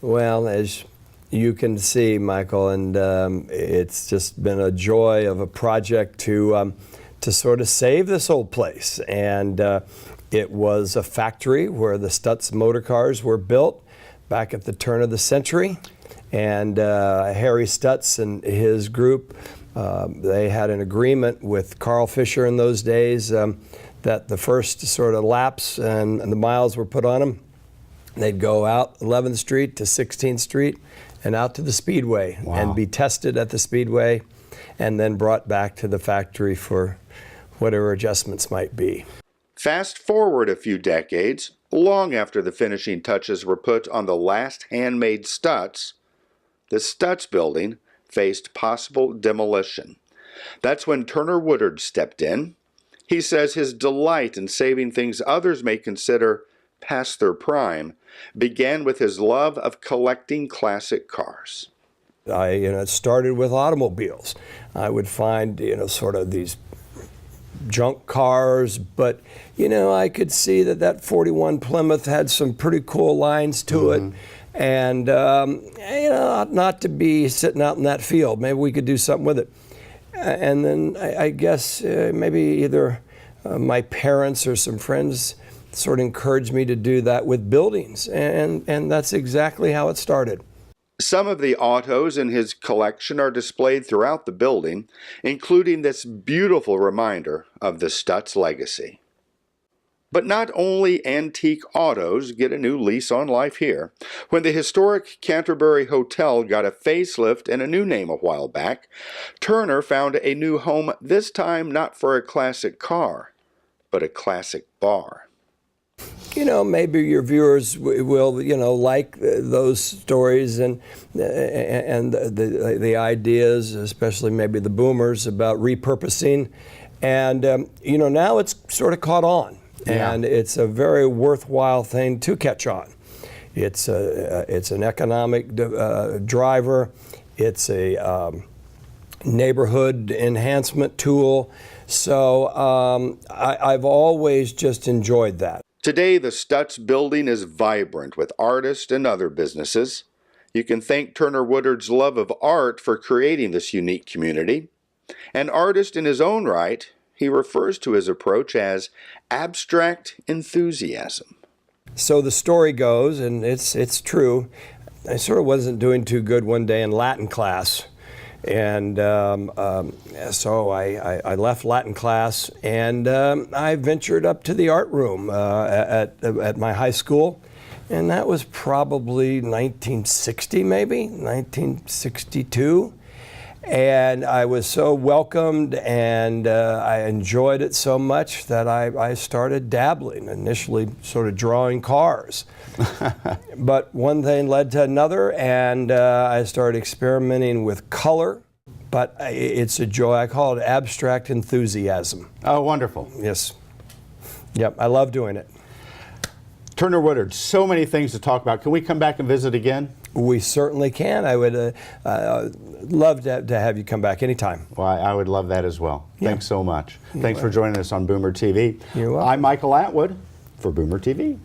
Well, as you can see, Michael, and it's just been a joy of a project to sort of save this old place. And it was a factory where the Stutz motor cars were built back at the turn of the century. And Harry Stutz and his group, they had an agreement with Carl Fisher in those days that the first sort of laps and the miles were put on them. They'd go out 11th Street to 16th Street and out to the Speedway. Wow. And be tested at the Speedway and then brought back to the factory for whatever adjustments might be. Fast forward a few decades, long after the finishing touches were put on the last handmade Stutz, the Stutz building faced possible demolition. That's when Turner Woodard stepped in. He says his delight in saving things others may consider past their prime began with his love of collecting classic cars. It started with automobiles. I would find, sort of these junk cars, but, I could see that 41 Plymouth had some pretty cool lines to it. And, not to be sitting out in that field. Maybe we could do something with it. And then I guess maybe either my parents or some friends sort of encouraged me to do that with buildings. And that's exactly how it started. Some of the autos in his collection are displayed throughout the building, including this beautiful reminder of the Stutz legacy. But not only antique autos get a new lease on life here. When the historic Canterbury Hotel got a facelift and a new name a while back, Turner found a new home, this time not for a classic car, but a classic bar. Maybe your viewers will, like those stories and the ideas, especially maybe the boomers, about repurposing. And, now it's sort of caught on. Yeah. And it's a very worthwhile thing to catch on. It's an economic driver. It's a neighborhood enhancement tool. So I've always just enjoyed that. Today, the Stutz building is vibrant with artists and other businesses. You can thank Turner Woodard's love of art for creating this unique community. An artist in his own right, he refers to his approach as abstract enthusiasm. So the story goes, and it's true, I sort of wasn't doing too good one day in Latin class. And so I left Latin class, and I ventured up to the art room at my high school. And that was probably 1960, maybe, 1962. And I was so welcomed, and I enjoyed it so much that I started dabbling, initially sort of drawing cars. But one thing led to another, and I started experimenting with color. But it's a joy. I call it abstract enthusiasm. Oh, wonderful. Yes. Yep, I love doing it. Turner Woodard, so many things to talk about. Can we come back and visit again? We certainly can. I would love to have you come back anytime. Well, I would love that as well. Yeah. Thanks so much. Thanks for joining us on Boomer TV. You're welcome. I'm Michael Atwood for Boomer TV.